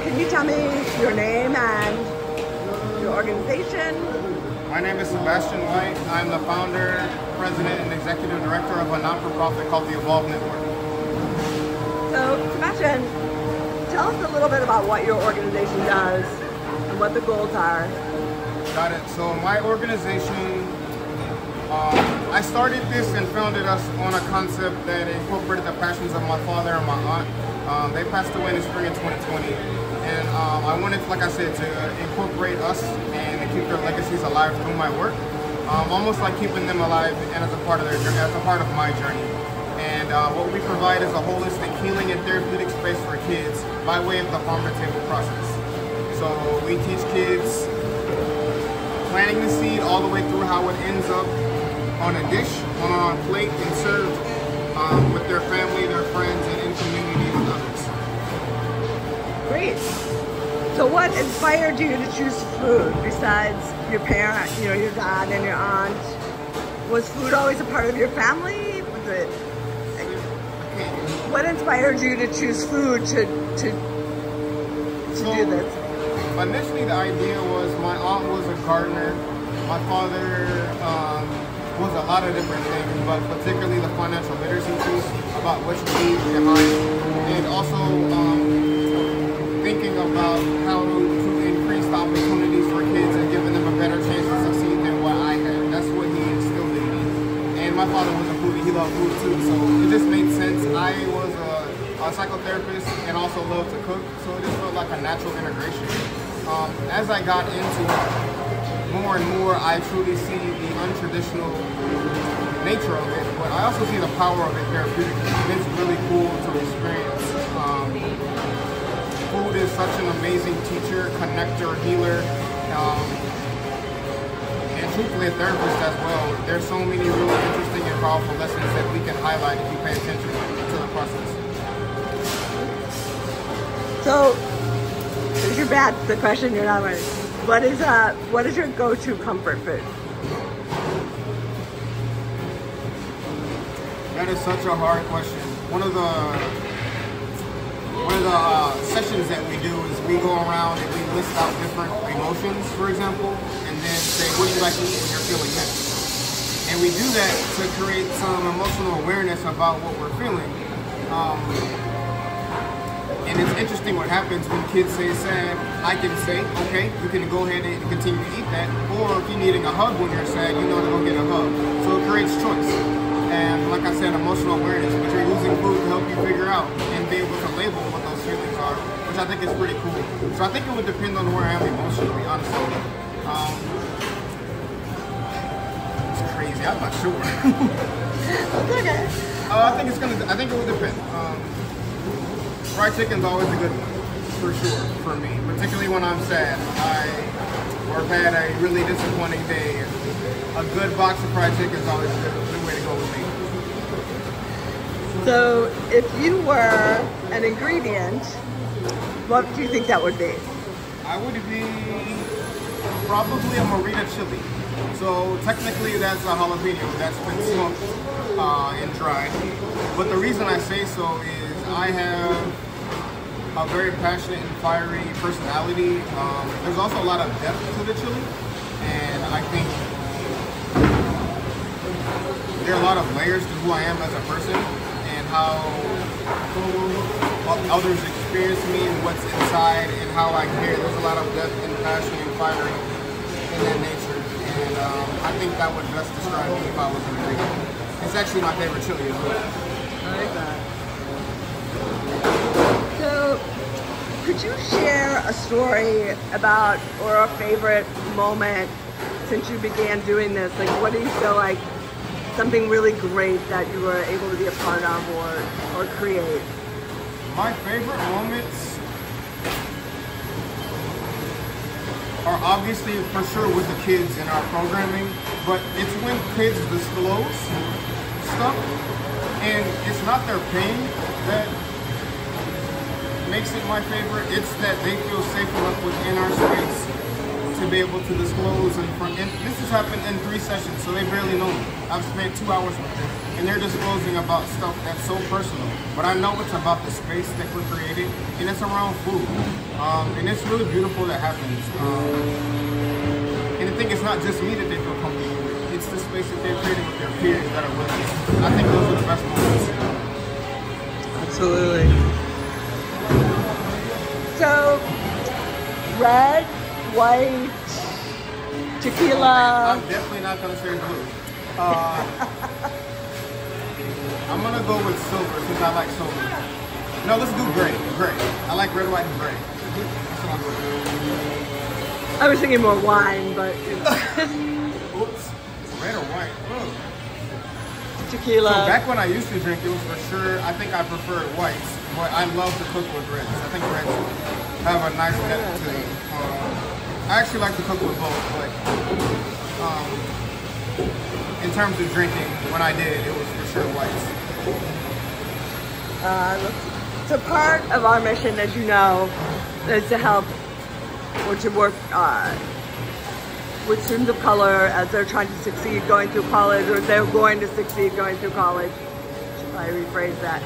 can you tell me your name and your organization? My name is Sebastian White. I'm the founder, president, and executive director of a non-for-profit called the Evolve Network. So, Sebastian, tell us a little bit about what your organization does and what the goals are. Got it. So my organization, I started this and founded us on a concept that incorporated the passions of my father and my aunt. They passed away in the spring of 2020, and I wanted, like I said, to incorporate us and keep their legacies alive through my work, almost like keeping them alive and as a part of their journey, as a part of my journey. And what we provide is a holistic healing and therapeutic space for kids by way of the farm-to-table process. So we teach kids planting the seed all the way through how it ends up on a dish, on a plate, and served with their family, their friends, and in community with others. Great. So what inspired you to choose food besides your parent, your dad and your aunt? Was food always a part of your family? Was it? What inspired you to choose food to do this? Initially, the idea was my aunt was a gardener. My father was a lot of different things, but particularly the financial literacy piece about what you need behind, and also thinking about how to increase the opportunities for kids and giving them a better chance to succeed than what I had. That's what he instilled in me. And my father was a foodie. He loved food too, so it just made sense. I was a psychotherapist and also loved to cook, so it just felt like a natural integration. As I got into it more and more, I truly see the untraditional nature of it, but I also see the power of it therapeutically. It's really cool to experience. Food is such an amazing teacher, connector, healer, and truthfully a therapist as well. There's so many really interesting and powerful lessons that we can highlight if you pay attention to the process. So, here's your the question you're not ready. What is your go-to comfort food? That is such a hard question. One of the sessions that we do is we go around and we list out different emotions, for example, and then say, what do you like to eat when you're feeling this? And we do that to create some emotional awareness about what we're feeling. And it's interesting what happens when kids say sad. I can say, okay, you can go ahead and continue to eat that. Or if you're needing a hug when you're sad, you know to go get a hug. So it creates choice. And like I said, emotional awareness, but you're using food to help you figure out and be able to label what those feelings are, which I think is pretty cool. So I think it would depend on where I am emotionally, honestly. It's crazy, I'm not sure. Okay. I think it would depend. Fried chicken's always a good one, for sure, for me. Particularly when I'm sad, or have had a really disappointing day. A good box of fried chicken is always a good way to go with me. So, if you were an ingredient, what do you think that would be? I would be probably a Morita chili. So technically that's a jalapeno that's been smoked and dried. But the reason I say so is I have a very passionate and fiery personality. There's also a lot of depth to the chili, and I think there are a lot of layers to who I am as a person and how others experience me and what's inside and how I care. There's a lot of depth and passion and fiery in that nature, and I think that would best describe me if I was an ingredient. It's actually my favorite chili as well. I like that. So, could you share a story about, or a favorite moment since you began doing this? Like, what do you feel like something really great that you were able to be a part of or create? My favorite moments are obviously for sure with the kids in our programming, but it's when kids disclose stuff, and it's not their pain that makes it my favorite. It's that they feel safe enough within our space to be able to disclose and this has happened in 3 sessions, so they barely know me. I've spent 2 hours with them. and they're disclosing about stuff that's so personal. But I know it's about the space that we're creating, and it's around food. And it's really beautiful that happens. And I think it's not just me that they feel comfortable with. It's the space that they're creating with their peers that are with us. I think those are the best moments. Absolutely. So, red, white, tequila. I'm definitely not gonna say blue. I'm gonna go with silver since I like silver. No, let's do gray. Gray. I like red, white, and gray. That's what I'm doing. I was thinking more wine, but you know. Oops. Red or white? Oh. Tequila. So back when I used to drink, it was for sure, I think I preferred whites, but I love to cook with reds. I think reds have a nice depth to them. I actually like to cook with both, but in terms of drinking, when I did, it was for sure whites. So part of our mission, as you know, is to help or to work with students of color as they're trying to succeed going through college, or they're going to succeed going through college. Should probably rephrase that.